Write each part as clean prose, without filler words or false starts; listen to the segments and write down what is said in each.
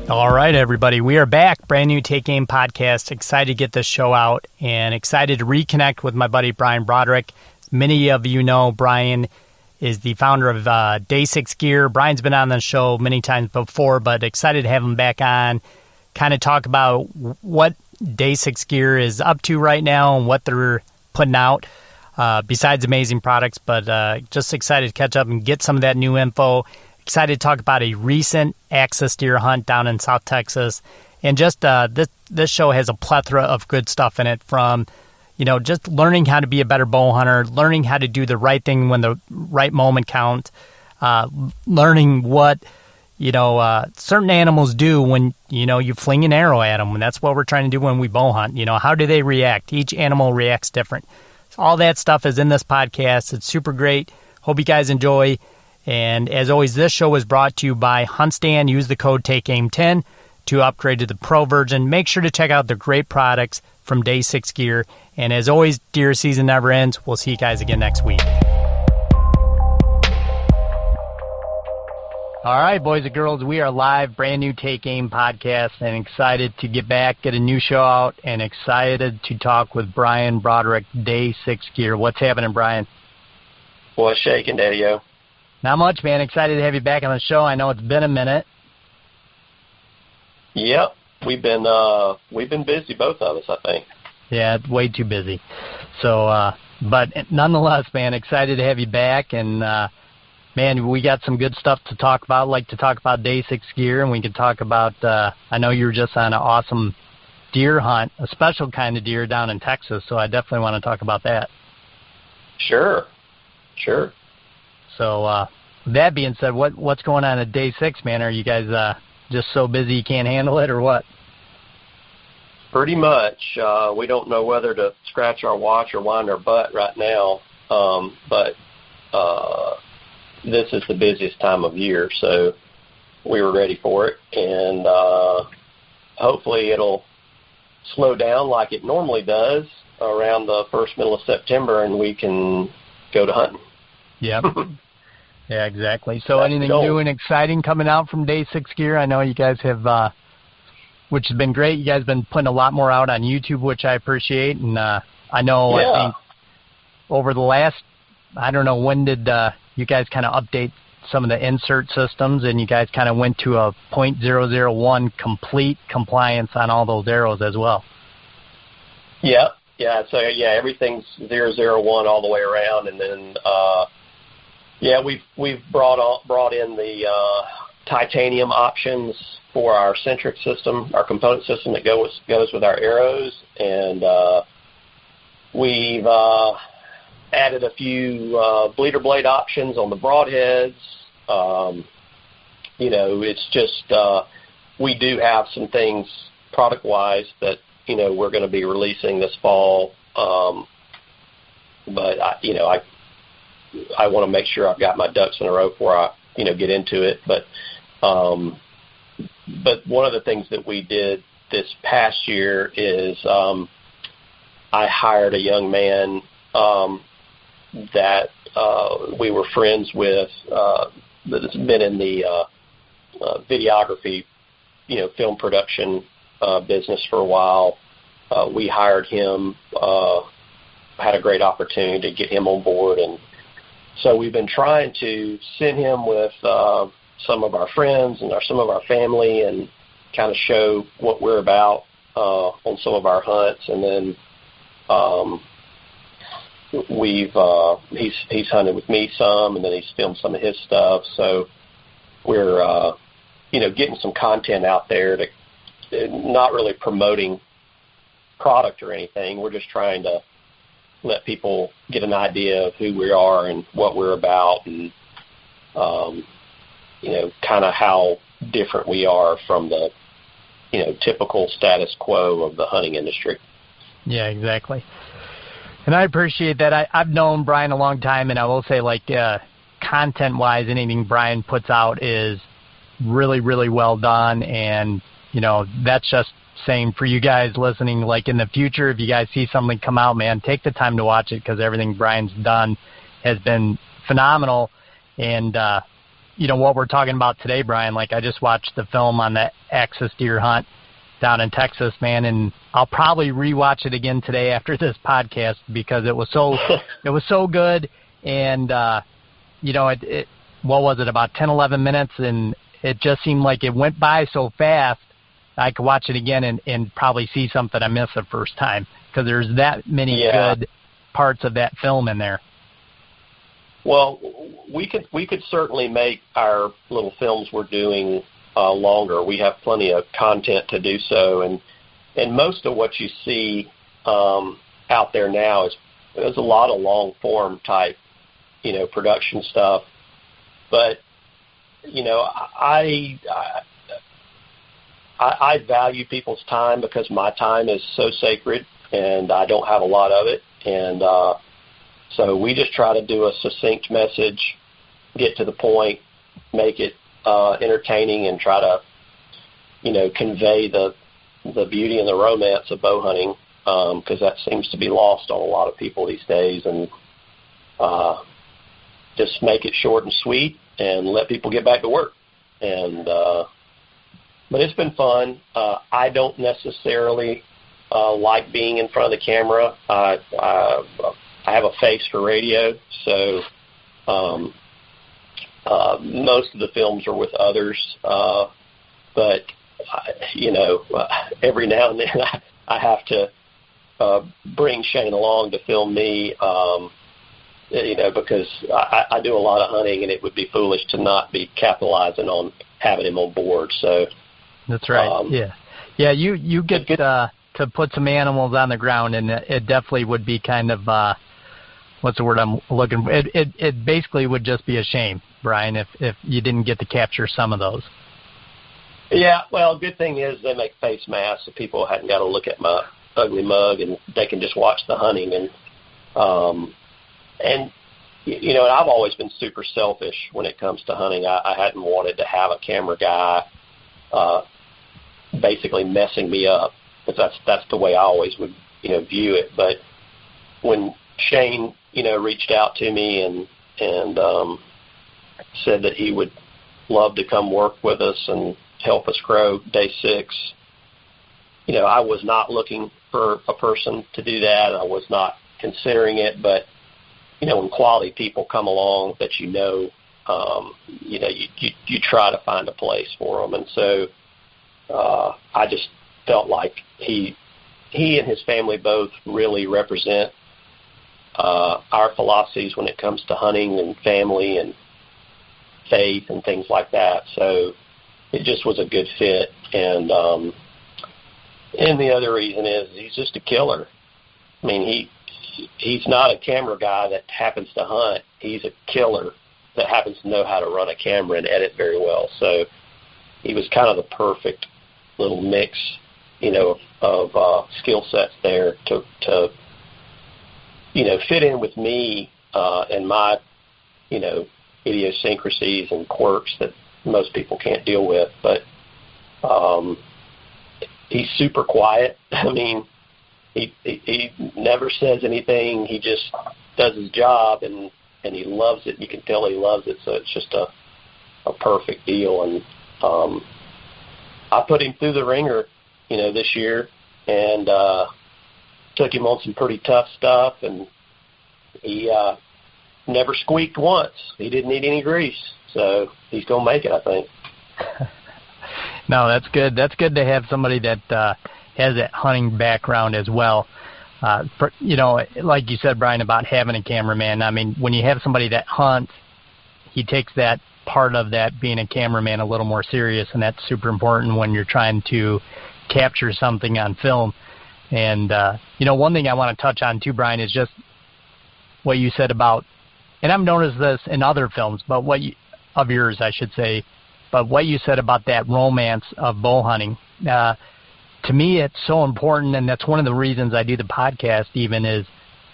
All right, everybody. We are back. Brand new Take Aim podcast. Excited to get this show out and excited to reconnect with my buddy, Bryan Broadrick. Many of you know Bryan is the founder of Day 6 Gear. Bryan's been on the show many times before, but excited to have him back on, kind of talk about what Day 6 Gear is up to right now and what they're putting out, besides amazing products, but just excited to catch up and get some of that new info. Excited to talk about a recent axis deer hunt down in South Texas. And just this show has a plethora of good stuff in it, from, just learning how to be a better bow hunter, learning how to do the right thing when the right moment counts, learning what, certain animals do when, you fling an arrow at them. And that's what we're trying to do when we bow hunt. How do they react? Each animal reacts different. So all that stuff is in this podcast. It's super great. Hope you guys enjoy. And as always, this show is brought to you by HuntStand. Use the code TakeAim10 to upgrade to the Pro version. Make sure to check out their great products from Day 6 Gear. And as always, deer season never ends. We'll see you guys again next week. All right, boys and girls, we are live, brand new Take Aim podcast, and excited to get back, get a new show out, and excited to talk with Bryan Broadrick, Day 6 Gear. What's happening, Bryan? What's shaking, Daddy-O? Not much, man. Excited to have you back on the show. I know it's been a minute. Yep, we've been busy, both of us, I think. Yeah, way too busy. So, but nonetheless, man, excited to have you back. And man, we got some good stuff to talk about. Like to talk about Day 6 Gear, and we can talk about. I know you were just on an awesome deer hunt, a special kind of deer down in Texas. So I definitely want to talk about that. Sure. So, that being said, what's going on at Day 6, man? Are you guys just so busy you can't handle it, or what? Pretty much. We don't know whether to scratch our watch or wind our butt right now, but this is the busiest time of year, so we were ready for it, and hopefully it'll slow down like it normally does around the middle of September, and we can go to hunting. Yep. Yeah, exactly. So anything new and exciting coming out from Day 6 Gear? I know you guys have, which has been great. You guys have been putting a lot more out on YouTube, which I appreciate. And I think over the last, I don't know, when did you guys kind of update some of the insert systems, and you guys kind of went to a .001 complete compliance on all those arrows as well? Yeah. So, everything's 001 all the way around, and then we've brought in the titanium options for our centric system, our component system that goes with our arrows, and we've added a few bleeder blade options on the broadheads. It's just we do have some things product-wise that we're going to be releasing this fall, but I want to make sure I've got my ducks in a row before I, get into it. But one of the things that we did this past year is I hired a young man that we were friends with that has been in the videography, film production business for a while. We hired him, had a great opportunity to get him on board, and so we've been trying to send him with some of our friends and some of our family, and kind of show what we're about on some of our hunts. And then he's hunted with me some, and then he's filmed some of his stuff. So we're getting some content out there, to not really promoting product or anything. We're just trying to let people get an idea of who we are and what we're about, and kind of how different we are from the typical status quo of the hunting industry. Yeah, exactly. And I appreciate that. I've known Bryan a long time, and I will say, content-wise, anything Bryan puts out is really, really well done. And, that's just saying for you guys listening, in the future, if you guys see something come out, man, take the time to watch it, because everything Bryan's done has been phenomenal. And what we're talking about today, Bryan, like I just watched the film on the axis deer hunt down in Texas, man, and I'll probably rewatch it again today after this podcast because it was so good. And, what was it, about 10, 11 minutes, and it just seemed like it went by so fast I could watch it again and probably see something I missed the first time because there's that many good parts of that film in there. Well, we could certainly make our little films we're doing longer. We have plenty of content to do so, and most of what you see out there now is a lot of long form type, production stuff. But I value people's time because my time is so sacred, and I don't have a lot of it, and so we just try to do a succinct message, get to the point, make it entertaining, and try to, convey the beauty and the romance of bow hunting, because that seems to be lost on a lot of people these days, and just make it short and sweet and let people get back to work. And but it's been fun. I don't necessarily like being in front of the camera. I have a face for radio, so most of the films are with others. But every now and then I have to bring Shane along to film me, because I do a lot of hunting, and it would be foolish to not be capitalizing on having him on board. So that's right. You get to put some animals on the ground, and it definitely would be kind of what's the word I'm looking for? It basically would just be a shame, Bryan, if you didn't get to capture some of those. Yeah, well, good thing is they make face masks, so people hadn't got to look at my ugly mug, and they can just watch the hunting. And I've always been super selfish when it comes to hunting. I hadn't wanted to have a camera guy basically messing me up, because that's the way I always would view it. But when Shane reached out to me and said that he would love to come work with us and help us grow day 6, I was not looking for a person to do that. I was not considering it, but when quality people come along that you try to find a place for them. And so I just felt like he and his family both really represent our philosophies when it comes to hunting and family and faith and things like that. So it just was a good fit. And the other reason is he's just a killer. I mean, he's not a camera guy that happens to hunt. He's a killer that happens to know how to run a camera and edit very well. So he was kind of the perfect little mix, of skill sets there to fit in with me and my, idiosyncrasies and quirks that most people can't deal with. But he's super quiet. I mean, he never says anything. He just does his job, and he loves it. You can tell he loves it. So it's just a perfect deal. And I put him through the ringer, this year, and took him on some pretty tough stuff, and he never squeaked once. He didn't need any grease, so he's going to make it, I think. No, that's good. That's good to have somebody that has that hunting background as well. Like you said, Bryan, about having a cameraman. I mean, when you have somebody that hunts, he takes that part of that being a cameraman a little more serious, and that's super important when you're trying to capture something on film. And, one thing I want to touch on too, Bryan, is just what you said about, and I've noticed this in other films, but of yours, I should say, but what you said about that romance of bow hunting. To me, it's so important, and that's one of the reasons I do the podcast even, is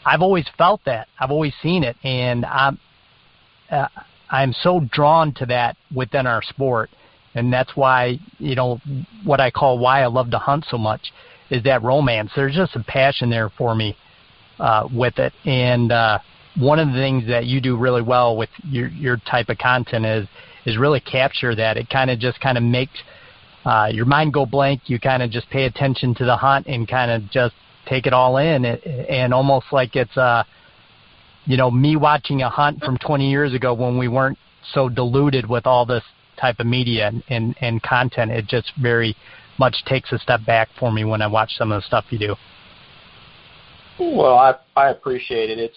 I've always felt that. I've always seen it, and I'm so drawn to that within our sport. And that's why, what I call why I love to hunt so much is that romance. There's just a passion there for me with it. And one of the things that you do really well with your type of content really capture that. It kind of makes your mind go blank. You kind of just pay attention to the hunt and kind of just take it all in, and almost like it's me watching a hunt from 20 years ago when we weren't so diluted with all this type of media and content. It just very much takes a step back for me when I watch some of the stuff you do. Well, I appreciate it. It's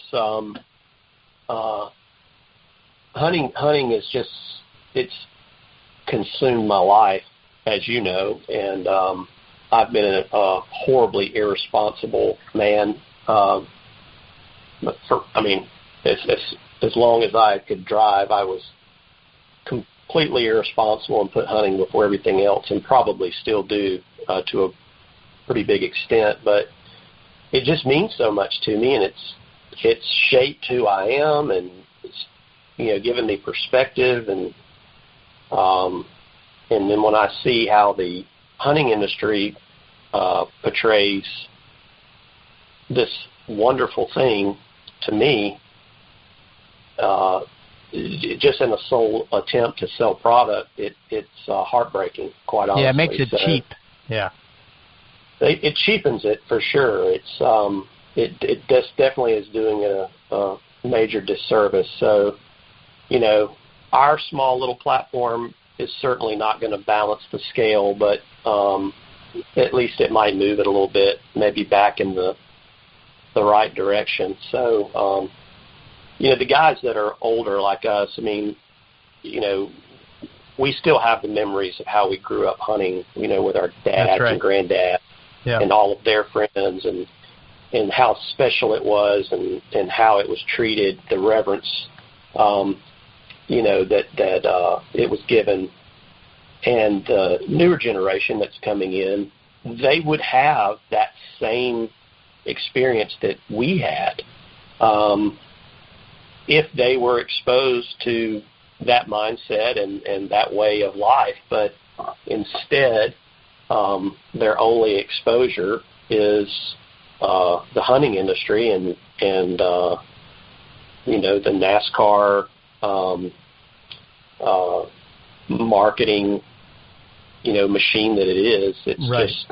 hunting is just, it's consumed my life, as you know, and I've been a horribly irresponsible man. But as long as I could drive, I was completely irresponsible and put hunting before everything else, and probably still do to a pretty big extent. But it just means so much to me, and it's shaped who I am, and it's given me perspective, and then when I see how the hunting industry portrays this wonderful thing to me, just in a sole attempt to sell product, it's heartbreaking, quite honestly. Yeah, it makes it cheap. Yeah, it cheapens it for sure. It definitely is doing it a major disservice. So, our small little platform is certainly not going to balance the scale, but at least it might move it a little bit, maybe back in the right direction. So, the guys that are older like us, we still have the memories of how we grew up hunting, with our dads and granddads and all of their friends, and how special it was, and how it was treated, the reverence, that it was given. And the newer generation that's coming in, they would have that same experience that we had if they were exposed to that mindset and that way of life. But instead, their only exposure is the hunting industry and the NASCAR marketing machine that it is. It's just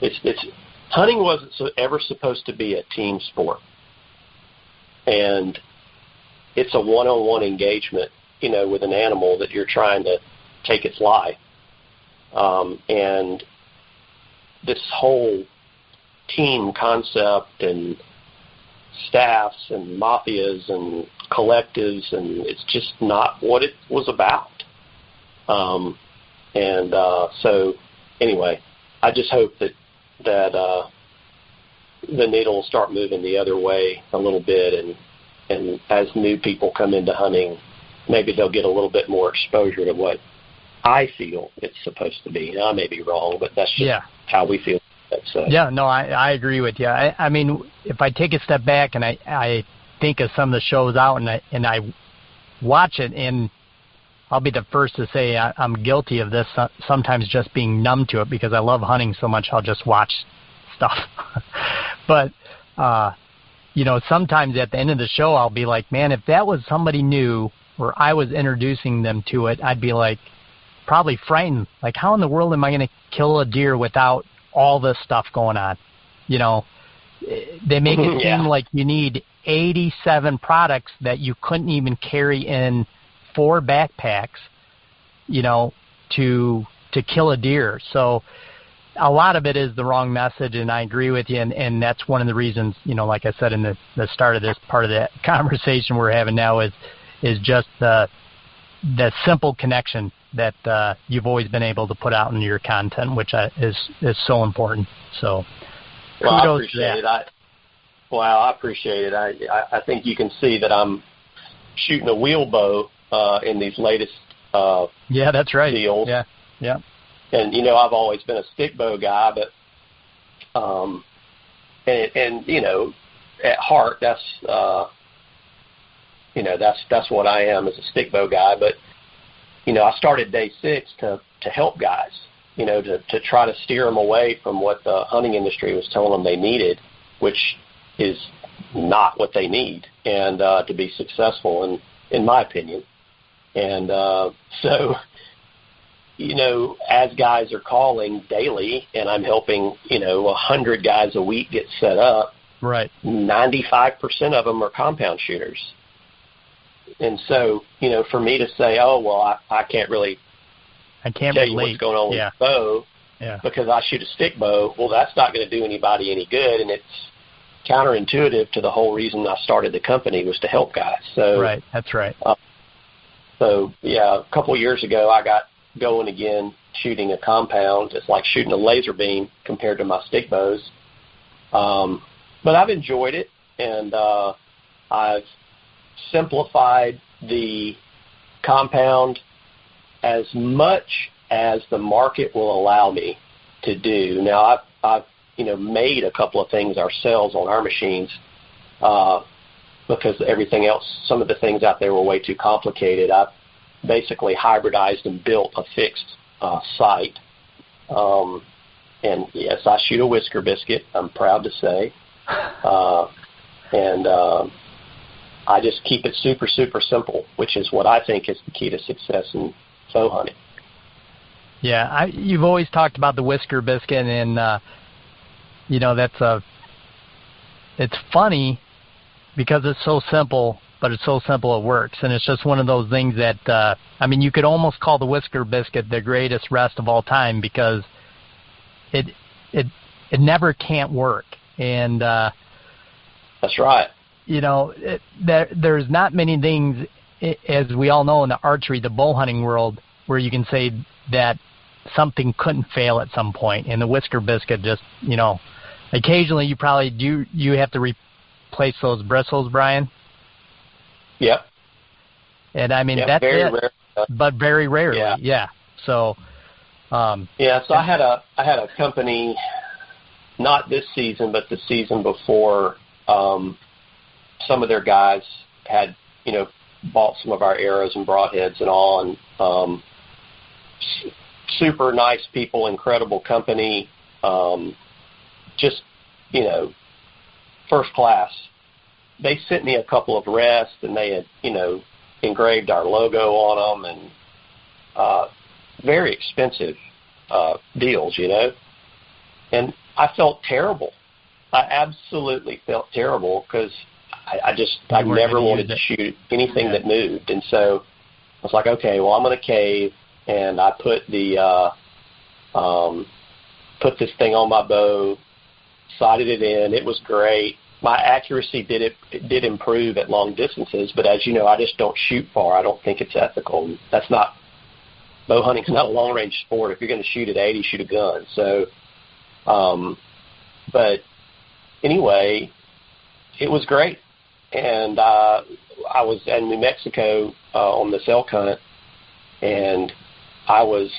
it's hunting wasn't ever supposed to be a team sport, and it's a one-on-one engagement with an animal that you're trying to take its life, and this whole team concept and staffs and mafias and collectives, and it's just not what it was about. So anyway, I just hope that the needle will start moving the other way a little bit, and as new people come into hunting, maybe they'll get a little bit more exposure to what I feel it's supposed to be. I may be wrong, but that's just how we feel. Yeah, no, I agree with you. I mean, if I take a step back and I think of some of the shows out and I watch it, and I'll be the first to say I'm guilty of this, sometimes just being numb to it because I love hunting so much I'll just watch stuff. But, sometimes at the end of the show I'll be like, man, if that was somebody new or I was introducing them to it, I'd be like probably frightened. Like, how in the world am I going to kill a deer without all this stuff going on? They make it seem like you need 87 products that you couldn't even carry in 4 backpacks, to kill a deer. So a lot of it is the wrong message, and I agree with you, and that's one of the reasons, like I said in the start of this part of the conversation we're having now is just the simple connection that you've always been able to put out into your content, which is so important. So I appreciate it. I appreciate it. I think you can see that I'm shooting a wheel bow in these latest that's right. deals. Yeah. And I've always been a stick bow guy, but at heart that's that's what I am, as a stick bow guy. But I started day 6 to help guys, to try to steer them away from what the hunting industry was telling them they needed, which is not what they need, and to be successful, in my opinion. And so, as guys are calling daily, and I'm helping, 100 guys a week get set up, right, 95% of them are compound shooters. And so, for me to say, oh, well, I can't really tell you what's going on with the bow because I shoot a stick bow, well, that's not going to do anybody any good, and it's counterintuitive to the whole reason I started the company was to help guys. So right, that's right. A couple of years ago, I got going again shooting a compound. It's like shooting a laser beam compared to my stick bows. But I've enjoyed it, and I've simplified the compound as much as the market will allow me to do. Now, I've made a couple of things ourselves on our machines because everything else, some of the things out there were way too complicated. I've basically hybridized and built a fixed sight. And, yes, I shoot a whisker biscuit, I'm proud to say. And I just keep it super, super simple, which is what I think is the key to success in bow hunting. Yeah, you've always talked about the whisker biscuit, and it's funny because it's so simple, but it's so simple it works, and it's just one of those things that you could almost call the whisker biscuit the greatest rest of all time because it never can't work, and that's right. There's not many things, as we all know in the archery, the bow hunting world, where you can say that something couldn't fail at some point. And the whisker biscuit just, occasionally you probably do. You have to replace those bristles, Bryan. Yep. And that's very it. Rare. But very rarely, yeah. So. So I had a company, not this season, but the season before. Some of their guys had, bought some of our arrows and broadheads and all, and super nice people, incredible company, just, first class. They sent me a couple of rests, and they had, engraved our logo on them, and very expensive deals, And I felt terrible. I absolutely felt terrible because I never wanted to shoot anything that moved. And so I was like, okay, well, I'm going to cave. And I put put this thing on my bow, sighted it in. It was great. My accuracy did improve at long distances, but as you know, I just don't shoot far. I don't think it's ethical. That's not, bow hunting's not a long range sport. If you're going to shoot at 80, shoot a gun. So, but anyway, it was great. And I was in New Mexico on this elk hunt, and I was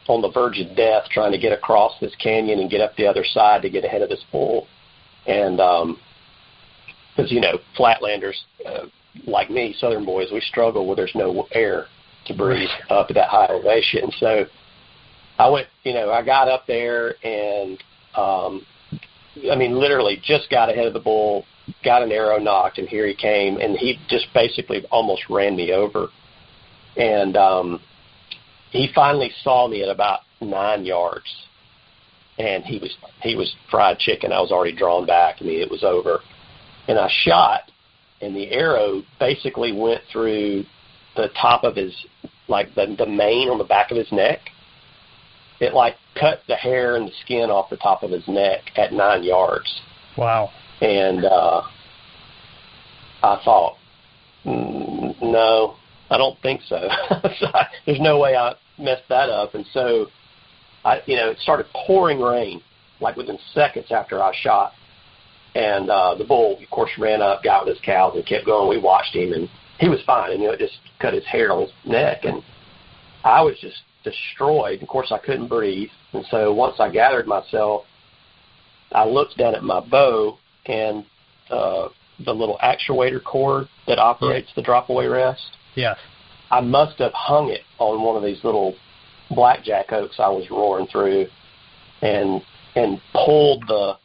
on the verge of death trying to get across this canyon and get up the other side to get ahead of this bull. And because, Flatlanders, like me, Southern boys, we struggle where there's no air to breathe up at that high elevation. So I went, I got up there and, literally just got ahead of the bull, got an arrow knocked, and here he came, and he just basically almost ran me over. And he finally saw me at about 9 yards, and he was fried chicken. I was already drawn back. It was over. And I shot, and the arrow basically went through the top of his, like the mane on the back of his neck. It cut the hair and the skin off the top of his neck at 9 yards. Wow. And I thought, no, I don't think so. There's no way I messed that up. And so, it started pouring rain, within seconds after I shot. And the bull, of course, ran up, got with his cows, and kept going. We watched him, and he was fine. And, it just cut his hair on his neck. And I was just destroyed. Of course, I couldn't breathe. And so once I gathered myself, I looked down at my bow, and the little actuator cord that operates the drop-away rest. Yes. I must have hung it on one of these little blackjack oaks I was roaring through, and pulled the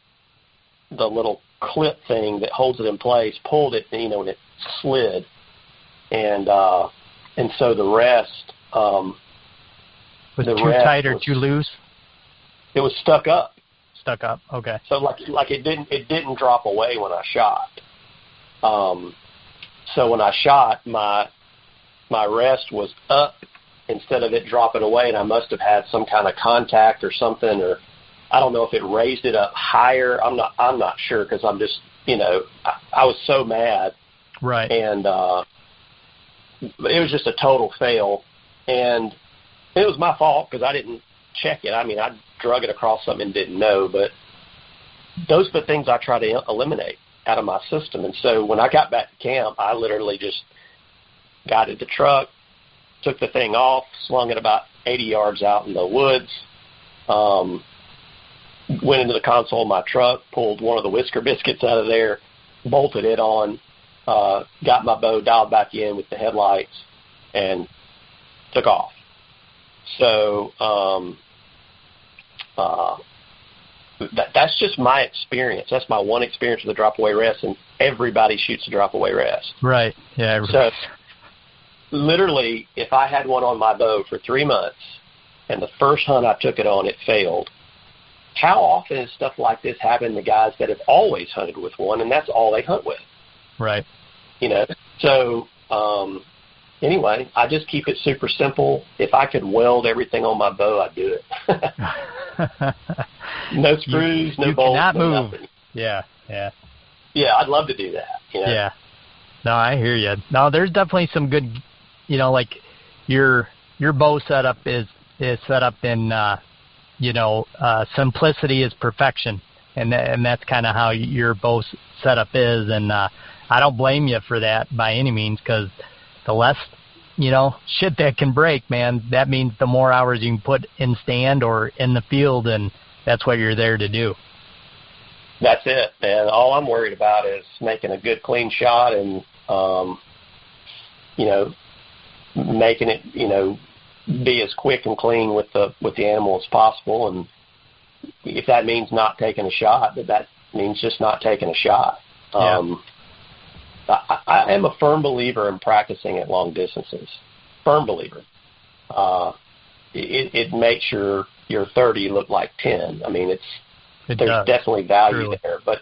little clip thing that holds it in place, pulled it, and it slid. And And so the rest was it too tight or too loose? It was stuck up. Stuck up. Okay. So like it didn't drop away when I shot. So when I shot, my rest was up instead of it dropping away, and I must have had some kind of contact or something, or I don't know if it raised it up higher. I'm not sure, because I'm just, I was so mad. Right. And it was just a total fail, and it was my fault because I didn't check it. I mean, I drug it across something and didn't know, but those are the things I try to eliminate out of my system. And so when I got back to camp, I literally just guided the truck, took the thing off, swung it about 80 yards out in the woods, went into the console of my truck, pulled one of the whisker biscuits out of there, bolted it on, got my bow dialed back in with the headlights, and took off. So that's just my experience. That's my one experience with a drop-away rest, and everybody shoots a drop-away rest. Right, yeah. So literally, if I had one on my bow for 3 months, and the first hunt I took it on, it failed, how often is stuff like this happen to guys that have always hunted with one, and that's all they hunt with? Right. So anyway, I just keep it super simple. If I could weld everything on my bow, I'd do it. No screws, no bolts, cannot no move. nothing. Yeah. Yeah, I'd love to do that. Yeah. No, I hear you. No, there's definitely some good, like your bow setup is set up in, simplicity is perfection, and that's kind of how your bow setup is, and I don't blame you for that by any means, because the less, shit that can break, man, that means the more hours you can put in stand or in the field, and that's what you're there to do. That's it, man. All I'm worried about is making a good, clean shot and, making it, be as quick and clean with the animal as possible. And if that means not taking a shot, that means just not taking a shot. Yeah. I am a firm believer in practicing at long distances. Firm believer. It makes your 30 look like 10. I mean, there's definitely value there, but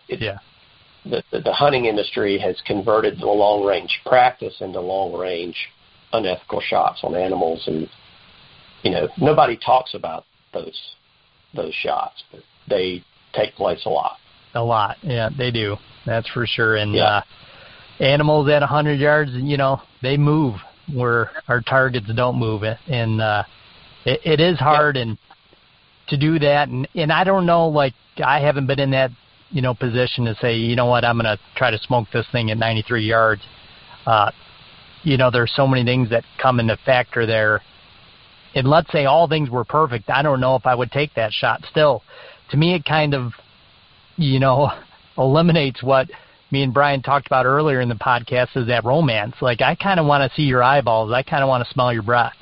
the hunting industry has converted the long-range practice into long-range unethical shots on animals, and nobody talks about those shots, but they take place a lot. A lot, yeah, they do. That's for sure. And animals at 100 yards, they move where our targets don't move, and it is hard and to do that. And I don't know, like, I haven't been in that position to say, you know what, I'm going to try to smoke this thing at 93 yards. There's so many things that come into factor there. And let's say all things were perfect, I don't know if I would take that shot still. To me, it kind of, eliminates what me and Bryan talked about earlier in the podcast, is that romance. Like, I kind of want to see your eyeballs. I kind of want to smell your breath.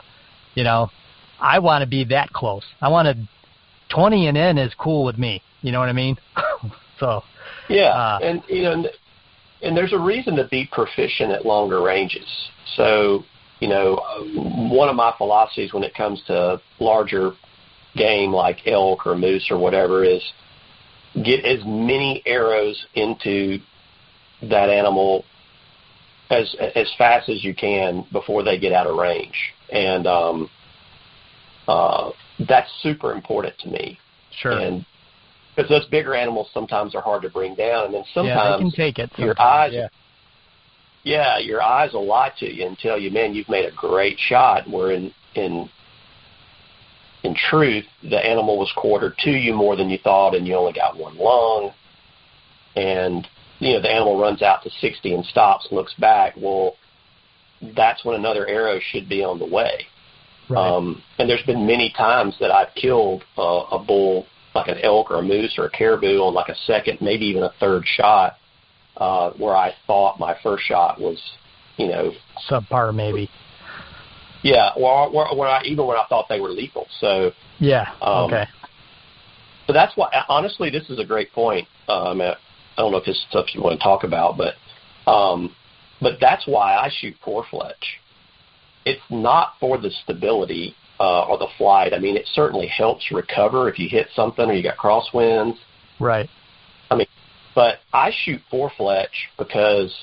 I want to be that close. I want to, 20 and in is cool with me. You know what I mean? So. Yeah, and there's a reason to be proficient at longer ranges. So, one of my philosophies when it comes to larger game like elk or moose or whatever is get as many arrows into that animal as fast as you can before they get out of range. And that's super important to me. Sure. And because those bigger animals sometimes are hard to bring down, and then sometimes they can take it. Your eyes, your eyes will lie to you and tell you, man, you've made a great shot. Where in truth, the animal was quartered to you more than you thought, and you only got one lung. And the animal runs out to 60 and stops and looks back. Well, that's when another arrow should be on the way. Right. And there's been many times that I've killed a bull, like an elk or a moose or a caribou, on like a second, maybe even a third shot, where I thought my first shot was, subpar maybe. Yeah, or when I thought they were lethal. So yeah, okay. So that's why, honestly, this is a great point. I don't know if this is stuff you want to talk about, but that's why I shoot 4-fletch. it's not for the stability or the flight. I mean, it certainly helps recover if you hit something or you got crosswinds. Right. I mean, but I shoot four-fletch because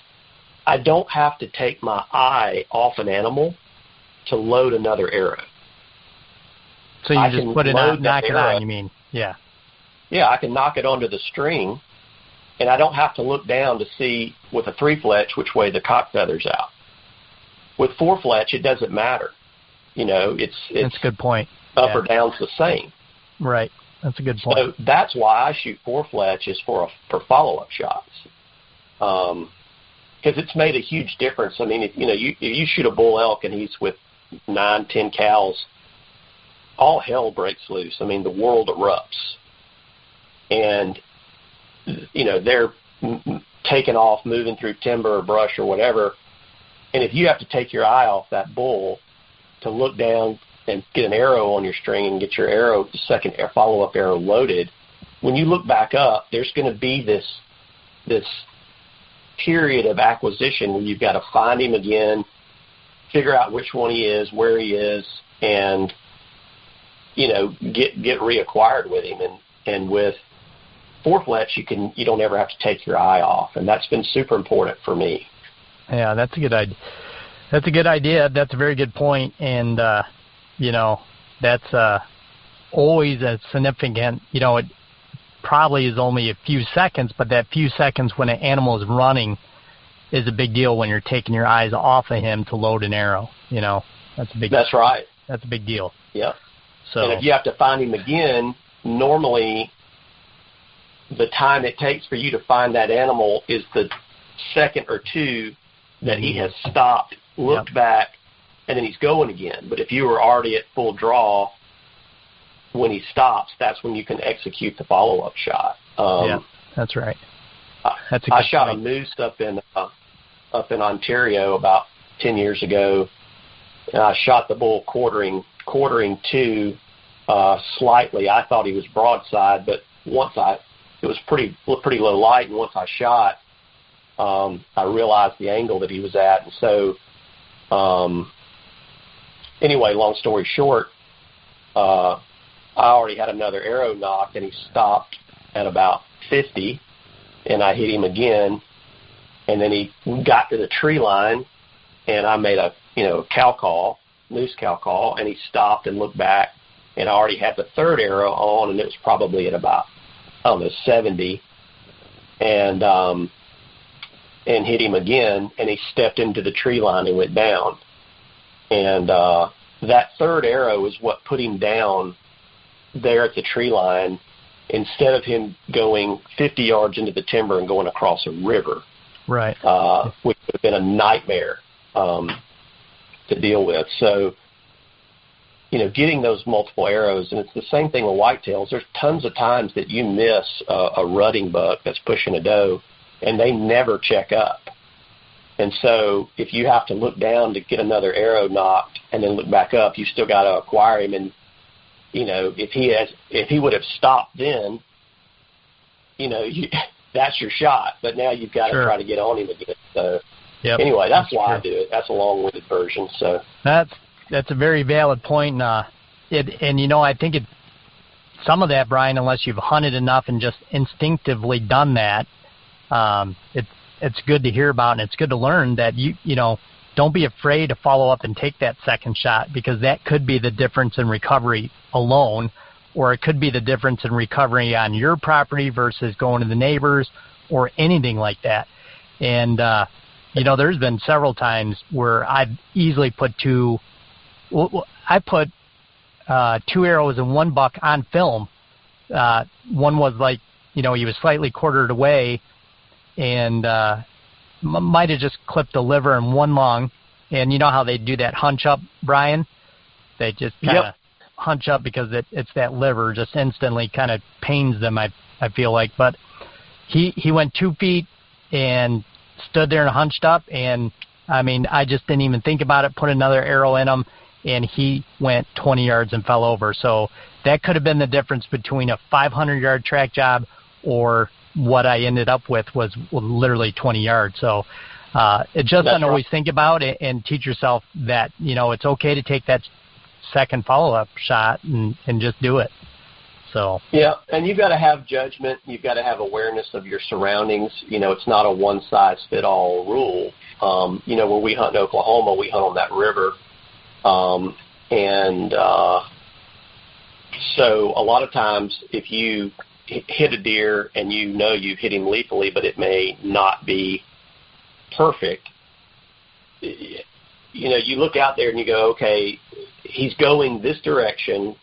I don't have to take my eye off an animal to load another arrow. So you just put it on, knock it on, you mean? Yeah. Yeah, I can knock it onto the string, and I don't have to look down to see with a three-fletch which way the cock feather's out. With four-fletch, it doesn't matter. You know, it's that's a good point. Up or down's the same. Right. That's a good point. So that's why I shoot four-fletch is for follow-up shots. Because it's made a huge difference. I mean, if you shoot a bull elk and he's with 9, 10 cows, all hell breaks loose. I mean, the world erupts. And, they're taking off, moving through timber or brush or whatever. And if you have to take your eye off that bull to look down and get an arrow on your string and get your arrow, the second follow-up arrow loaded, when you look back up, there's going to be this period of acquisition where you've got to find him again, figure out which one he is, where he is, and get reacquired with him. And with four-fletch, you don't ever have to take your eye off, and that's been super important for me. Yeah, that's a good idea. That's a good idea. That's a very good point, and that's always a significant. It probably is only a few seconds, but that few seconds when an animal is running is a big deal when you're taking your eyes off of him to load an arrow. That's a big. That's right. That's a big deal. Yeah. So, and if you have to find him again, normally the time it takes for you to find that animal is the second or two that he has stopped, looked back, and then he's going again. But if you were already at full draw when he stops, that's when you can execute the follow-up shot. Yeah, that's right. I shot a moose up in Ontario about 10 years ago, and I shot the bull quartering to slightly. I thought he was broadside, but it was pretty low light, and once I shot, I realized the angle that he was at. And so, anyway, long story short, I already had another arrow knocked, and he stopped at about 50, and I hit him again, and then he got to the tree line, and I made a cow call, moose cow call, and he stopped and looked back, and I already had the third arrow on, and it was probably at about, 70, and hit him again, and he stepped into the tree line and went down. And that third arrow is what put him down there at the tree line instead of him going 50 yards into the timber and going across a river. Right. Which would have been a nightmare to deal with. So, getting those multiple arrows, and it's the same thing with whitetails. There's tons of times that you miss a rutting buck that's pushing a doe, and they never check up. And so if you have to look down to get another arrow knocked and then look back up, you still got to acquire him. And, if he would have stopped then, that's your shot. But now you've got to try to get on him again. So anyway, that's why I do it. That's a long-winded version. So that's a very valid point. I think some of that, Brian, unless you've hunted enough and just instinctively done that, it's good to hear about, and it's good to learn that you don't be afraid to follow up and take that second shot, because that could be the difference in recovery alone, or it could be the difference in recovery on your property versus going to the neighbors or anything like that. And there's been several times where I've easily put two arrows in one buck on film. One was like, he was slightly quartered away, and might have just clipped the liver in one lung. And you know how they do that hunch up, Brian? They just kind of hunch up because it's that liver just instantly kind of pains them, I feel like. But he went 2 feet and stood there and hunched up, and I just didn't even think about it, put another arrow in him, and he went 20 yards and fell over. So that could have been the difference between a 500-yard track job or what I ended up with was literally 20 yards. So It's just something to right. always think about and teach yourself that, it's okay to take that second follow-up shot and just do it. So yeah, and you've got to have judgment. You've got to have awareness of your surroundings. It's not a one-size-fit-all rule. Where we hunt in Oklahoma, we hunt on that river. So a lot of times if you hit a deer and you've hit him lethally, but it may not be perfect, you look out there and you go, okay, he's going this direction.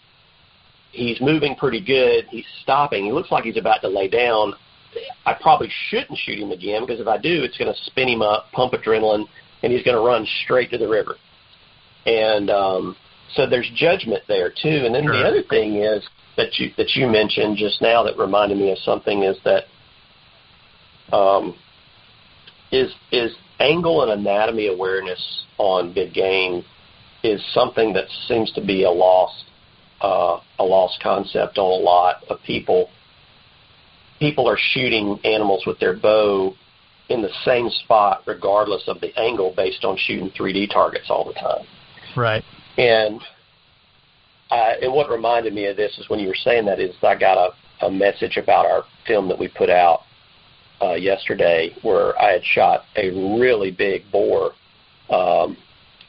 He's moving pretty good. He's stopping. He looks like he's about to lay down. I probably shouldn't shoot him again, because if I do, it's going to spin him up, pump adrenaline, and he's going to run straight to the river. And so there's judgment there too. And then Sure. The other thing is that you mentioned just now that reminded me of something is that is angle and anatomy awareness on big game is something that seems to be a lost concept on a lot of people. People are shooting animals with their bow in the same spot regardless of the angle based on shooting 3D targets all the time. right. And what reminded me of this is when you were saying that is I got a message about our film that we put out yesterday where I had shot a really big boar,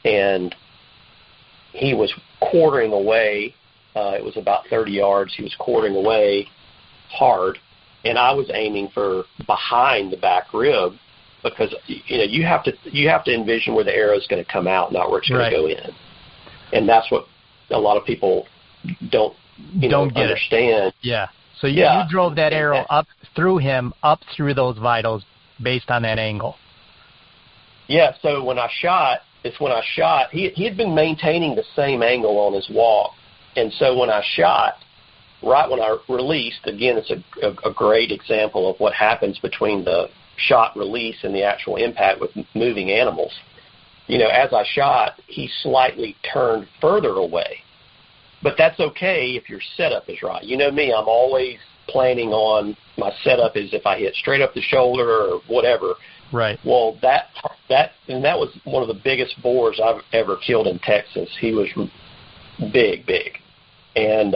and he was quartering away. It was about 30 yards. He was quartering away hard, and I was aiming for behind the back rib because you have to envision where the arrow is going to come out, not where it's going Right. to go in, and that's what a lot of people don't understand. It. Yeah. So you drove that arrow up through him, up through those vitals based on that angle. Yeah. So when I shot, he had been maintaining the same angle on his walk. And so when I shot, right when I released, again, it's a great example of what happens between the shot release and the actual impact with moving animals. As I shot, he slightly turned further away. But that's okay if your setup is right. You know me, I'm always planning on my setup is if I hit straight up the shoulder or whatever. Right. Well, that was one of the biggest boars I've ever killed in Texas. He was big. And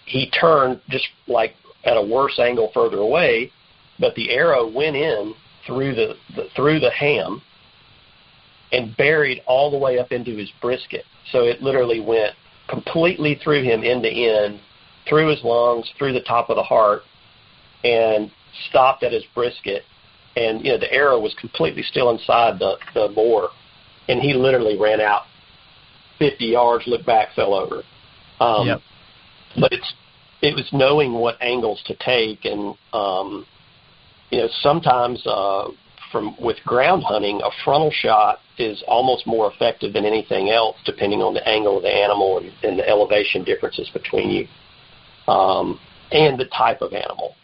he turned just like at a worse angle further away, but the arrow went in through the ham and buried all the way up into his brisket. So it literally went completely through him end to end, through his lungs, through the top of the heart, and stopped at his brisket. And, the arrow was completely still inside the boar. And he literally ran out 50 yards, looked back, fell over. Yep. But it was knowing what angles to take. And, sometimes with ground hunting, a frontal shot is almost more effective than anything else, depending on the angle of the animal and the elevation differences between you, and the type of animal,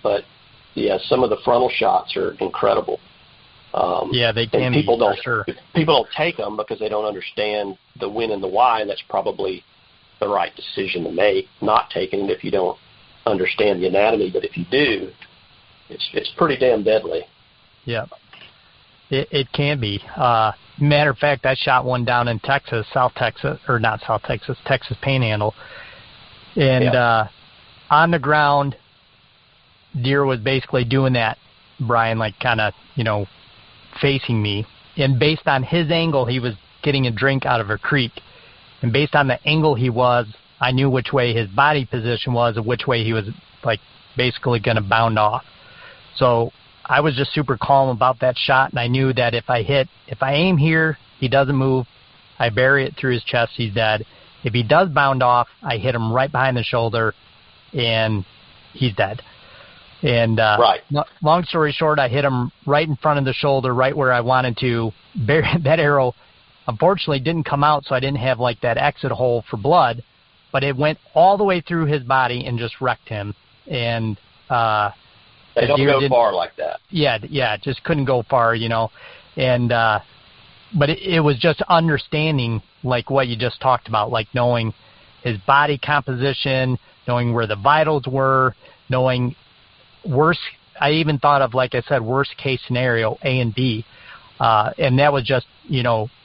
But yeah, some of the frontal shots are incredible. They can and people be, don't, for sure. People don't take them because they don't understand the when and the why, and that's probably the right decision to make, not taking it if you don't understand the anatomy. But if you do, it's pretty damn deadly. Yeah, it can be. Matter of fact, I shot one down in Texas, Texas Panhandle, and on the ground, deer was basically doing that, Bryan, like kind of, facing me. And based on his angle, he was getting a drink out of a creek. And based on the angle he was, I knew which way his body position was and which way he was, like, basically going to bound off. So I was just super calm about that shot, and I knew that if I aim here, he doesn't move, I bury it through his chest, he's dead. If he does bound off, I hit him right behind the shoulder, and he's dead. And right. Long story short, I hit him right in front of the shoulder, right where I wanted to. That arrow, unfortunately, didn't come out, so I didn't have like that exit hole for blood, but it went all the way through his body and just wrecked him. And they don't go far like that. Yeah, it just couldn't go far, And but it was just understanding like what you just talked about, like knowing his body composition, knowing where the vitals were, knowing worse. I even thought of, like I said, worst case scenario, A and B. And that was just,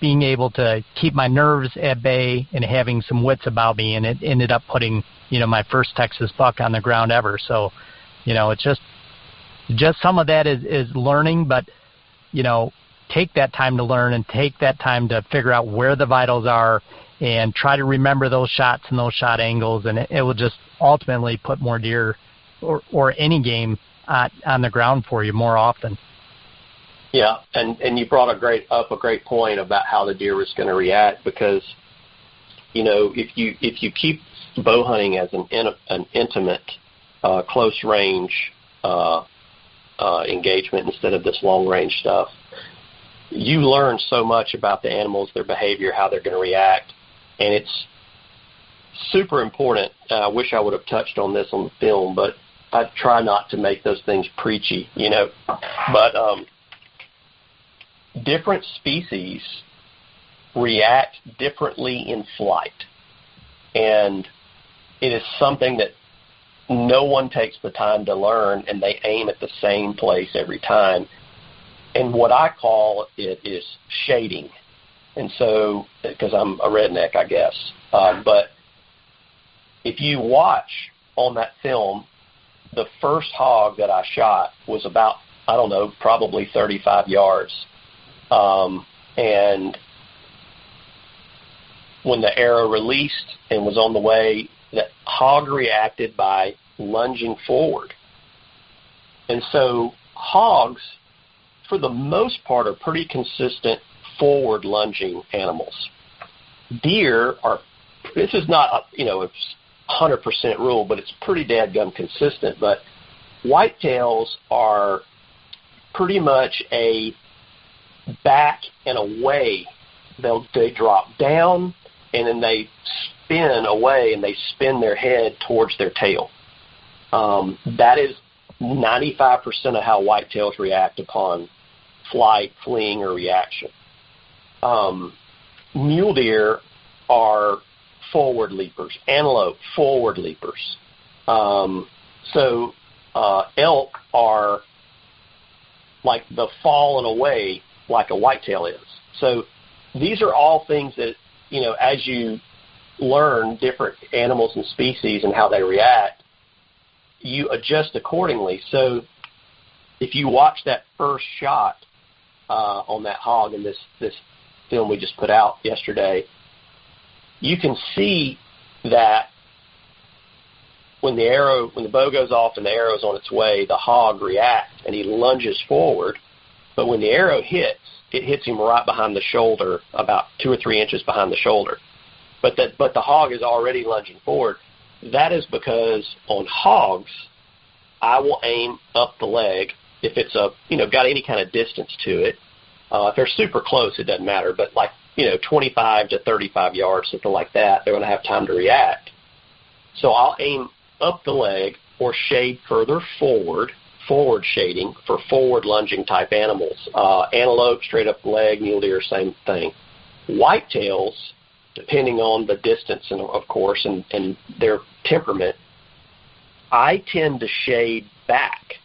being able to keep my nerves at bay and having some wits about me. And it ended up putting, my first Texas buck on the ground ever. So, it's just some of that is learning, but, take that time to learn and take that time to figure out where the vitals are and try to remember those shots and those shot angles. And it will just ultimately put more deer or any game on the ground for you more often. Yeah, and you brought up a great point about how the deer was going to react, because if you keep bow hunting as an intimate, close range engagement instead of this long range stuff, you learn so much about the animals, their behavior, how they're going to react, and it's super important. I wish I would have touched on this on the film, but I try not to make those things preachy, But different species react differently in flight, and it is something that no one takes the time to learn, and they aim at the same place every time. And what I call it is shading. And so, because I'm a redneck, I guess, but if you watch on that film, the first hog that I shot was about, probably 35 yards. And when the arrow released and was on the way, the hog reacted by lunging forward. And so hogs, for the most part, are pretty consistent forward lunging animals. Deer are, this is not, a 100% rule, but it's pretty dadgum consistent. But whitetails are pretty much a back and away. They drop down and then they spin away and they spin their head towards their tail. That is 95% of how whitetails react upon flight, fleeing, or reaction. Mule deer are forward leapers. Antelope, forward leapers. So elk are like the fall and away like a whitetail is. So these are all things that, as you learn different animals and species and how they react, you adjust accordingly. So if you watch that first shot on that hog in this film we just put out yesterday, you can see that when the bow goes off and the arrow's on its way, the hog reacts and he lunges forward. But when the arrow hits, it hits him right behind the shoulder, about 2 or 3 inches behind the shoulder. But the hog is already lunging forward. That is because on hogs, I will aim up the leg if it's got any kind of distance to it. If they're super close, it doesn't matter. But 25 to 35 yards, something like that, they're going to have time to react. So I'll aim up the leg or shade further forward shading for forward lunging type animals. Antelope, straight up the leg, mule deer, same thing. Whitetails, depending on the distance and of course and their temperament, I tend to shade back.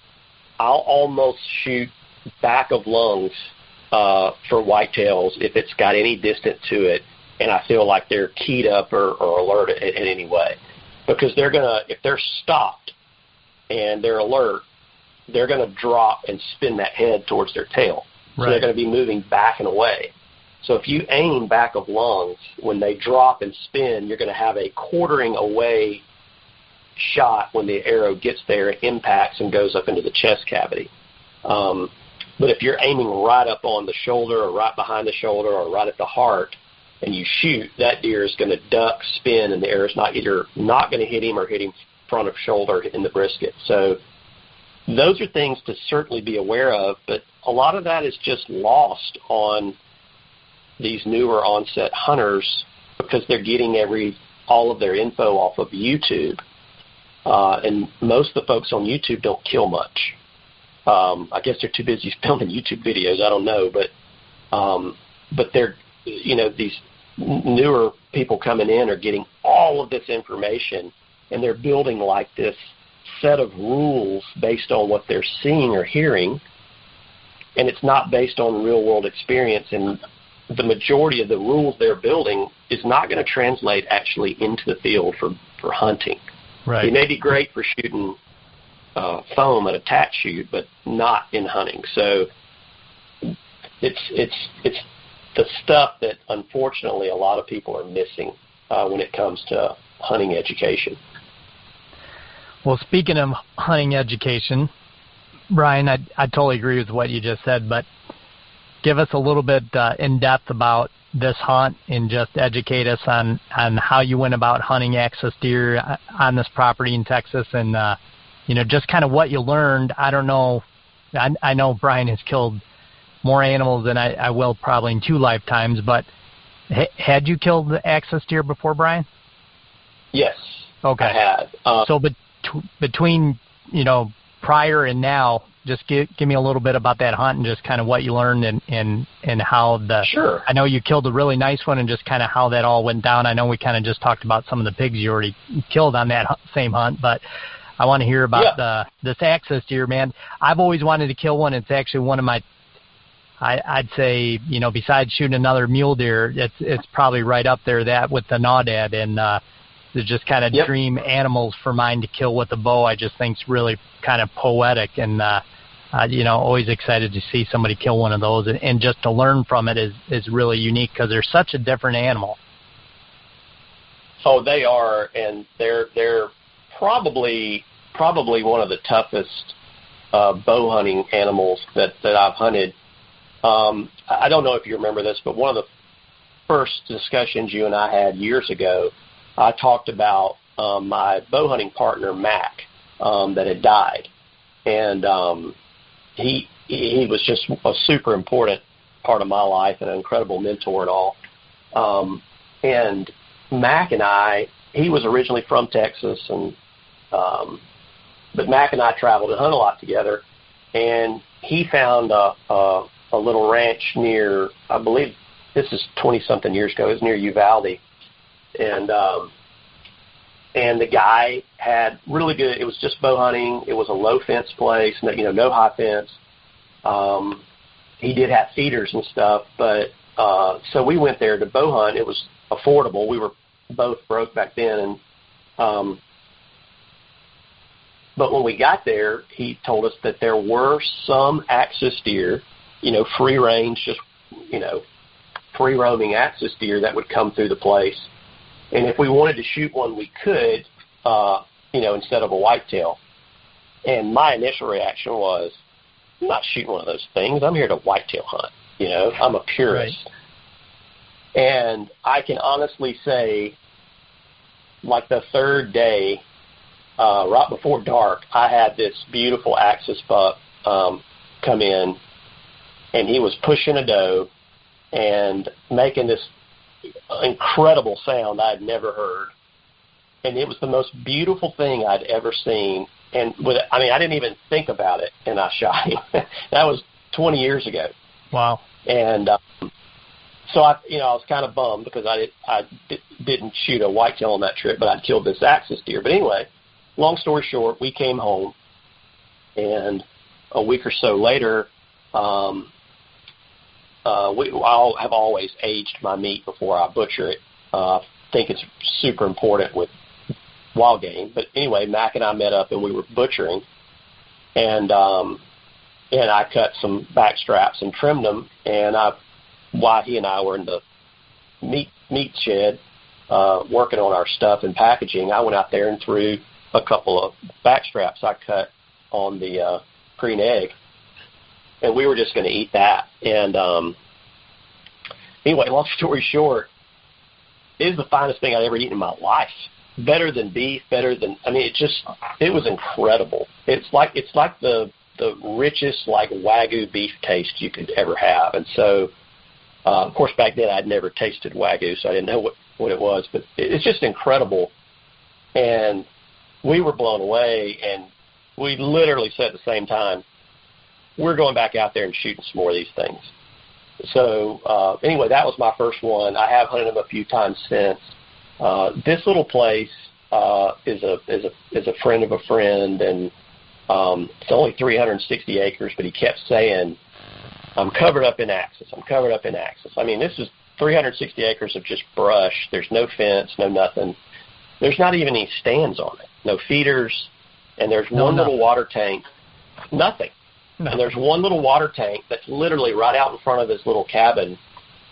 I'll almost shoot back of lungs for whitetails if it's got any distance to it and I feel like they're keyed up or alert in any way. Because if they're stopped and they're alert, they're going to drop and spin that head towards their tail. So they're going to be moving back and away. So if you aim back of lungs, when they drop and spin, you're going to have a quartering away shot when the arrow gets there, it impacts and goes up into the chest cavity. But if you're aiming right up on the shoulder or right behind the shoulder or right at the heart and you shoot, that deer is going to duck, spin, and the arrow is either not going to hit him or hit him front of shoulder in the brisket. So those are things to certainly be aware of, but a lot of that is just lost on these newer onset hunters because they're getting all of their info off of YouTube. And most of the folks on YouTube don't kill much. I guess they're too busy filming YouTube videos. I don't know, but they're, these newer people coming in are getting all of this information and they're building like this set of rules based on what they're seeing or hearing, and it's not based on real-world experience. And the majority of the rules they're building is not going to translate actually into the field for hunting. Right. It may be great for shooting foam at a tack shoot, but not in hunting. So it's the stuff that unfortunately a lot of people are missing when it comes to hunting education. Well, speaking of hunting education, Bryan, I totally agree with what you just said, but give us a little bit in depth about this hunt and just educate us on how you went about hunting axis deer on this property in Texas, and just kind of what you learned. I don't know. I know Bryan has killed more animals than I will probably in 2 lifetimes, but had you killed the axis deer before, Bryan? Yes. Okay. I had. So between prior and now, just give me a little bit about that hunt and just kind of what you learned and how the. Sure. I know you killed a really nice one, and just kind of how that all went down. I know we kind of just talked about some of the pigs you already killed on that same hunt, but I want to hear about this axis deer, man. I've always wanted to kill one. It's actually one of my, I'd say, besides shooting another mule deer, it's probably right up there, that with the naudad, and they're just kind of dream animals for mine to kill with a bow. I just think it's really kind of poetic, and always excited to see somebody kill one of those, and just to learn from it is really unique because they're such a different animal. Oh, they are, and they're probably one of the toughest bow hunting animals that I've hunted. I don't know if you remember this, but one of the first discussions you and I had years ago, I talked about my bow hunting partner, Mac, that had died. And he was just a super important part of my life and an incredible mentor and all. And Mac and I, he was originally from Texas, and but Mac and I traveled and hunt a lot together. And he found a little ranch near, I believe this is 20-something years ago, it was near Uvalde. And the guy had really good, it was just bow hunting. It was a low fence place, no high fence. He did have feeders and stuff, but so we went there to bow hunt. It was affordable. We were both broke back then, and but when we got there, he told us that there were some axis deer, free range, just free roaming axis deer that would come through the place. And if we wanted to shoot one, we could, instead of a whitetail. And my initial reaction was, I'm not shooting one of those things. I'm here to whitetail hunt. I'm a purist. Right. And I can honestly say, like the third day, right before dark, I had this beautiful axis buck come in, and he was pushing a doe and making this incredible sound I'd never heard, and it was the most beautiful thing I'd ever seen. And I didn't even think about it, and I shot him. That was 20 years ago. Wow. And so I was kind of bummed because I didn't shoot a whitetail on that trip, but I'd killed this axis deer. But anyway, long story short, we came home, and a week or so later, I have always aged my meat before I butcher it. I think it's super important with wild game. But anyway, Mac and I met up, and we were butchering, and I cut some back straps and trimmed them. And while he and I were in the meat shed working on our stuff and packaging, I went out there and threw a couple of back straps I cut on the green egg. And we were just going to eat that. And anyway, long story short, it was the finest thing I'd ever eaten in my life. Better than beef, it was incredible. It's like the richest, like, Wagyu beef taste you could ever have. And so, of course, back then I'd never tasted Wagyu, so I didn't know what it was. But it's just incredible. And we were blown away, and we literally said at the same time, we're going back out there and shooting some more of these things. So anyway, that was my first one. I have hunted them a few times since. This little place, is a friend of a friend, and it's only 360 acres, but he kept saying, I'm covered up in axis. I'm covered up in axis. I mean, this is 360 acres of just brush. There's no fence, no nothing. There's not even any stands on it. No feeders, and there's one little water tank. Nothing. No. And there's one little water tank that's literally right out in front of this little cabin.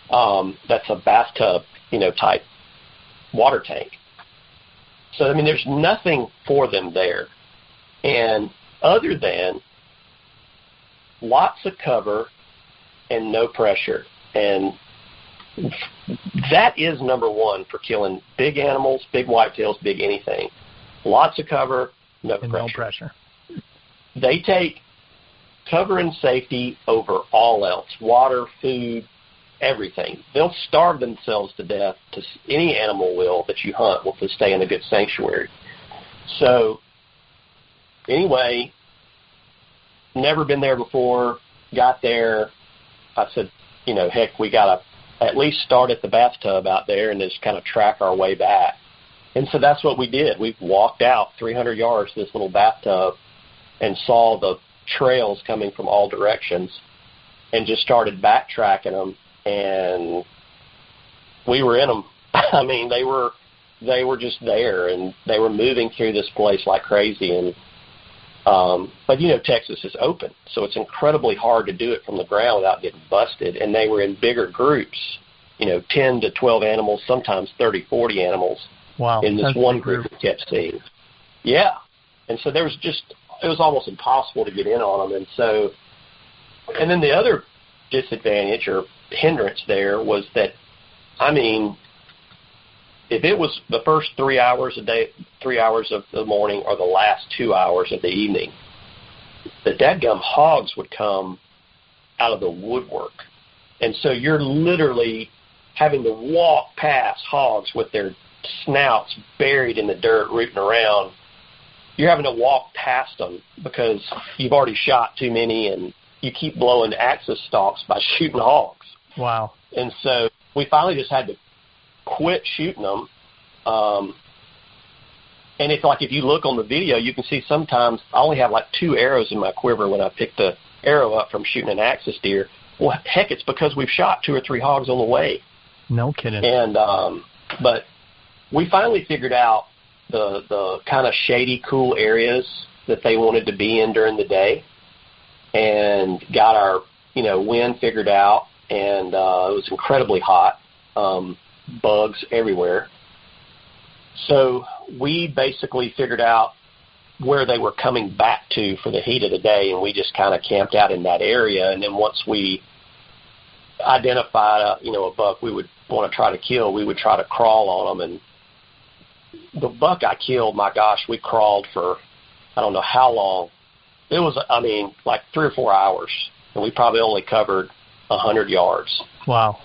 That's a bathtub, type water tank. So, I mean, there's nothing for them there. And other than lots of cover and no pressure. And that is number one for killing big animals, big whitetails, big anything. Lots of cover, no pressure. They take cover and safety over all else. Water, food, everything. They'll starve themselves to death. Any animal will that you hunt will to stay in a good sanctuary. So anyway, never been there before, got there. I said, heck, we got to at least start at the bathtub out there and just kind of track our way back. And so that's what we did. We walked out 300 yards to this little bathtub and saw the trails coming from all directions and just started backtracking them, and we were in them. I mean, they were just there, and they were moving through this place like crazy. And but Texas is open, so it's incredibly hard to do it from the ground without getting busted. And they were in bigger groups, 10 to 12 animals, sometimes 30, 40 animals. Wow, in this one group we kept seeing. Yeah, and so it was almost impossible to get in on them. And then the other disadvantage or hindrance there was that, I mean, if it was the first 3 hours a day, 3 hours of the morning, or the last 2 hours of the evening, the dadgum hogs would come out of the woodwork. And so you're literally having to walk past hogs with their snouts buried in the dirt, rooting around. You're having to walk past them because you've already shot too many, and you keep blowing axis stalks by shooting hogs. Wow. And so we finally just had to quit shooting them. And it's like, if you look on the video, you can see sometimes I only have like 2 arrows in my quiver when I pick the arrow up from shooting an axis deer. Well, heck, it's because we've shot 2 or 3 hogs on the way. No kidding. And but we finally figured out the kind of shady, cool areas that they wanted to be in during the day, and got our wind figured out. And it was incredibly hot, bugs everywhere. So we basically figured out where they were coming back to for the heat of the day, and we just kind of camped out in that area. And then once we identified a buck we would want to try to kill, we would try to crawl on them. And the buck I killed, my gosh, we crawled for I don't know how long. It was, like 3 or 4 hours, and we probably only covered 100 yards. Wow.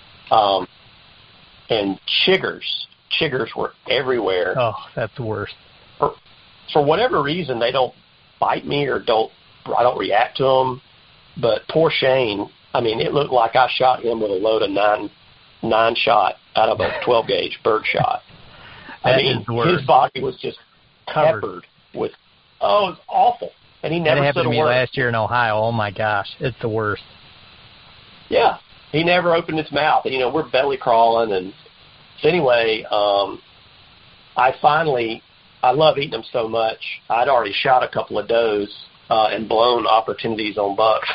And chiggers were everywhere. Oh, that's the worst. For whatever reason, they don't bite me or I don't react to them. But poor Shane, it looked like I shot him with a load of nine shot out of a 12 gauge bird shot. His body was just peppered with, it was awful. And he never said a word. That happened to me last year in Ohio. Oh my gosh, it's the worst. Yeah, he never opened his mouth. And, we're belly crawling. And so anyway, I love eating them so much. I'd already shot a couple of does and blown opportunities on bucks.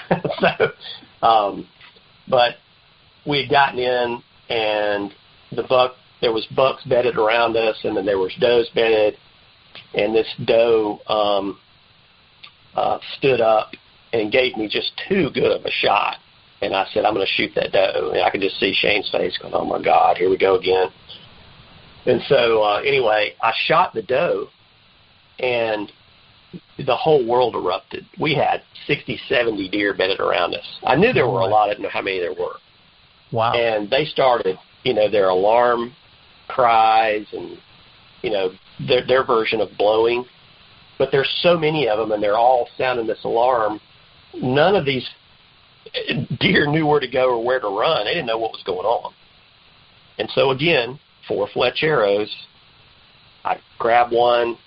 But we had gotten in, and there was bucks bedded around us, and then there was does bedded, and this doe stood up and gave me just too good of a shot. And I said, I'm going to shoot that doe. And I could just see Shane's face going, oh, my God, here we go again. And so, anyway, I shot the doe, and the whole world erupted. We had 60, 70 deer bedded around us. I knew there were a lot. I didn't know how many there were. Wow. And they started, their alarm cries and, their version of blowing. But there's so many of them, and they're all sounding this alarm. None of these deer knew where to go or where to run. They didn't know what was going on. And so, again, 4 fletch arrows, I grab one,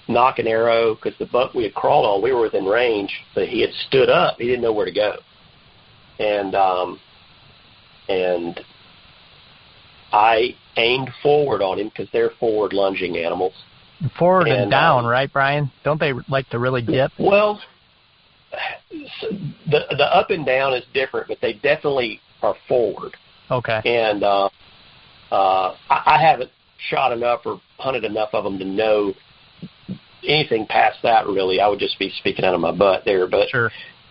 knock an arrow, because the buck we had crawled on, we were within range, but he had stood up. He didn't know where to go. And I aimed forward on him because they're forward lunging animals. Forward and down, right, Brian? Don't they like to really dip? Well, the up and down is different, but they definitely are forward. Okay. And I haven't shot enough or hunted enough of them to know anything past that, really. I would just be speaking out of my butt there. But sure.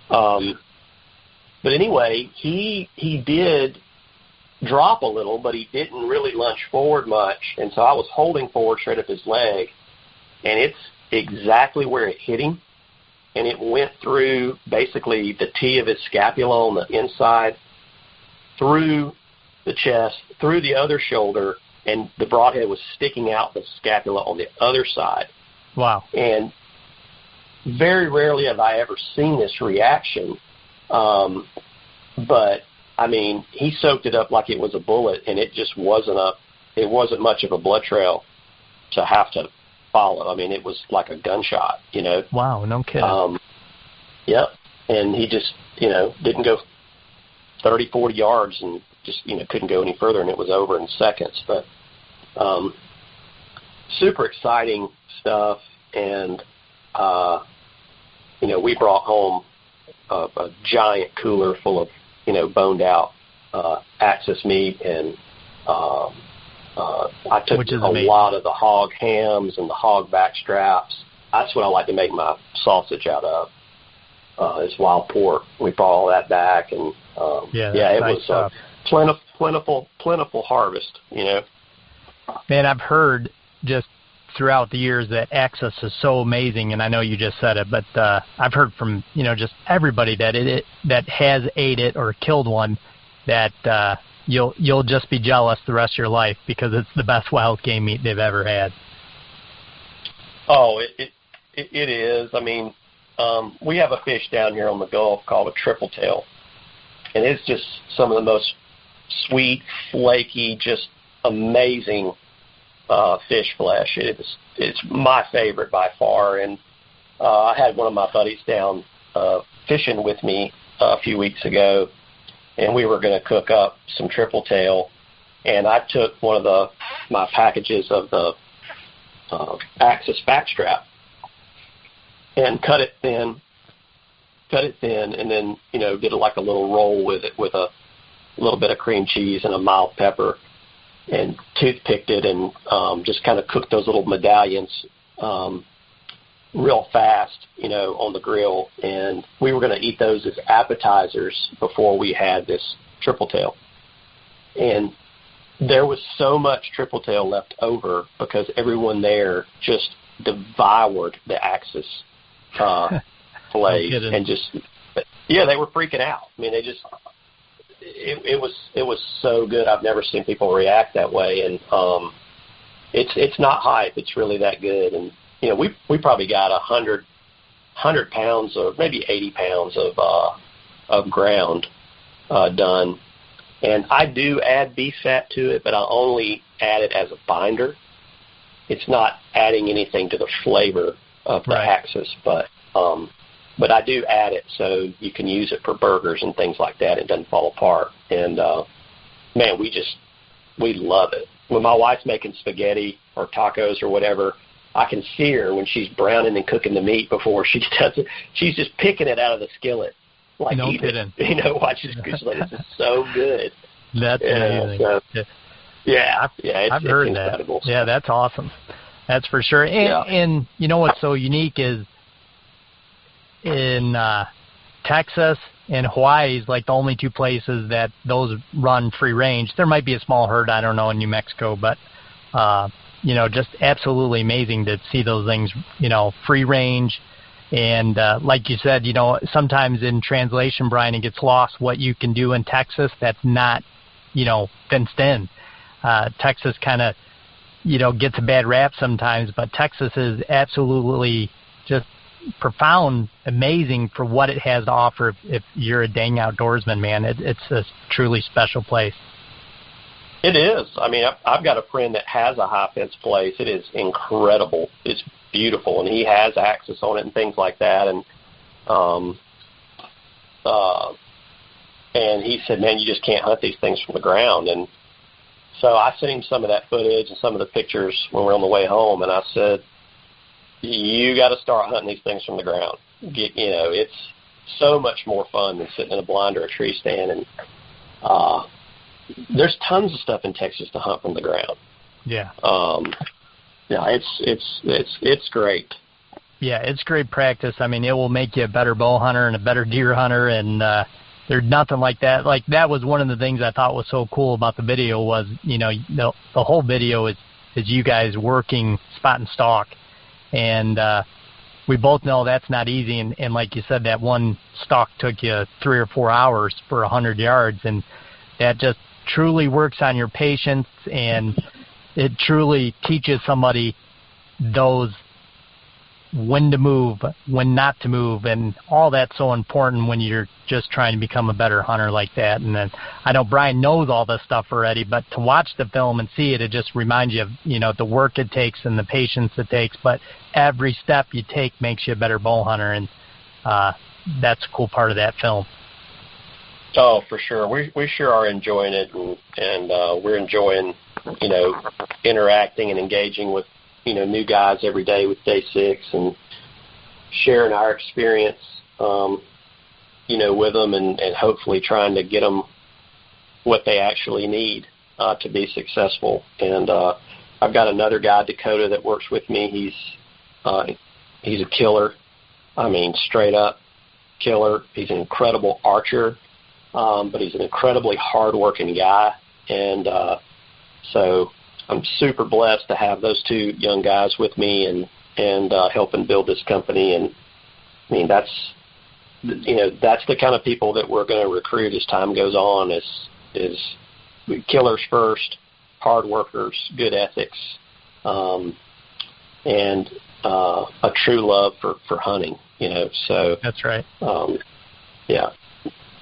But anyway, he did drop a little, but he didn't really lunge forward much. And so I was holding forward straight up his leg, and it's exactly where it hit him. And it went through basically the T of his scapula on the inside, through the chest, through the other shoulder, and the broadhead was sticking out the scapula on the other side. Wow. And very rarely have I ever seen this reaction. But, I mean, he soaked it up like it was a bullet, and it just wasn't much of a blood trail to have to follow. I mean, it was like a gunshot, you know. Wow, no kidding. Yep. And he just, didn't go 30, 40 yards and just, couldn't go any further, and it was over in seconds. But super exciting stuff. And, we brought home a giant cooler full of, boned out axis meat, and I took a lot of the hog hams and the hog back straps. That's what I like to make my sausage out of, is wild pork. We brought all that back, and it was a plentiful harvest, Man, I've heard just throughout the years that axis is so amazing, and I know you just said it, but I've heard from just everybody that has ate it or killed one that you'll just be jealous the rest of your life because it's the best wild game meat they've ever had. Oh, it is. I mean, we have a fish down here on the Gulf called a tripletail, and it's just some of the most sweet, flaky, just amazing fish flesh. It's my favorite by far, and I had one of my buddies down fishing with me a few weeks ago, and we were going to cook up some tripletail, and I took one of my packages of the axis backstrap and cut it thin, and then did like a little roll with it with a little bit of cream cheese and a mild pepper, and toothpicked it, and just kind of cooked those little medallions real fast, on the grill. And we were going to eat those as appetizers before we had this tripletail. And there was so much tripletail left over because everyone there just devoured the axis fillets, and they were freaking out. I mean, it was so good. I've never seen people react that way, and it's not hype. It's really that good. And we probably got 100 pounds or maybe 80 pounds of ground done. And I do add beef fat to it, but I only add it as a binder. It's not adding anything to the flavor of the axis, but I do add it so you can use it for burgers and things like that. It doesn't fall apart. And, man, we love it. When my wife's making spaghetti or tacos or whatever, I can see her when she's browning and cooking the meat before she does it. She's just picking it out of the skillet. Like, no kidding. Watching she's like, this is so good. That's amazing. I've heard incredible that. Yeah, that's awesome. That's for sure. And what's so unique is in Texas and Hawaii is like the only two places that those run free range. There might be a small herd, I don't know, in New Mexico, but just absolutely amazing to see those things, free range. And like you said, sometimes in translation, Brian, it gets lost what you can do in Texas that's not, fenced in. Texas kind of, gets a bad rap sometimes, but Texas is absolutely just profound, amazing for what it has to offer if you're a dang outdoorsman, man. It's a truly special place. It is. I mean, I've got a friend that has a high fence place. It is incredible. It's beautiful, and he has access on it and things like that. And he said, man, you just can't hunt these things from the ground. And so I sent him some of that footage and some of the pictures when we're on the way home, and I said, you got to start hunting these things from the ground. It's so much more fun than sitting in a blind or a tree stand. And there's tons of stuff in Texas to hunt from the ground. Yeah. It's great. Yeah, it's great practice. I mean, it will make you a better bow hunter and a better deer hunter, and there's nothing like that. Like, that was one of the things I thought was so cool about the video was, the whole video is you guys working spot and stalk. And we both know that's not easy. And like you said, that one stalk took you 3 or 4 hours for 100 yards. And that just truly works on your patience, and it truly teaches somebody those when to move, when not to move, and all that's so important when you're just trying to become a better hunter like that. And then I know Bryan knows all this stuff already, but to watch the film and see it, it just reminds you of, the work it takes and the patience it takes. But every step you take makes you a better bow hunter, and that's a cool part of that film. Oh, for sure. We sure are enjoying it, and we're enjoying, interacting and engaging with, new guys every day with Day 6 and sharing our experience, with them and hopefully trying to get them what they actually need to be successful. And I've got another guy, Dakota, that works with me. He's a killer. I mean, straight up killer. He's an incredible archer, but he's an incredibly hardworking guy. And so I'm super blessed to have those two young guys with me and helping build this company. And I mean, that's the kind of people that we're going to recruit as time goes on, is killers first, hard workers, good ethics, and a true love for hunting, so that's right. Yeah.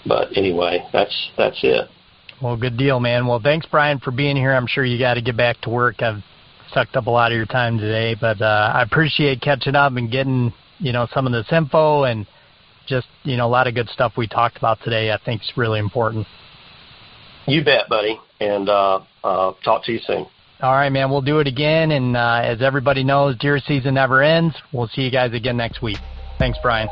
But anyway, that's it. Well, good deal, man. Well, thanks, Bryan, for being here. I'm sure you got to get back to work. I've sucked up a lot of your time today, but I appreciate catching up and getting, some of this info and just, a lot of good stuff we talked about today. I think is really important. You bet, buddy. And talk to you soon. All right, man. We'll do it again. And as everybody knows, deer season never ends. We'll see you guys again next week. Thanks, Bryan.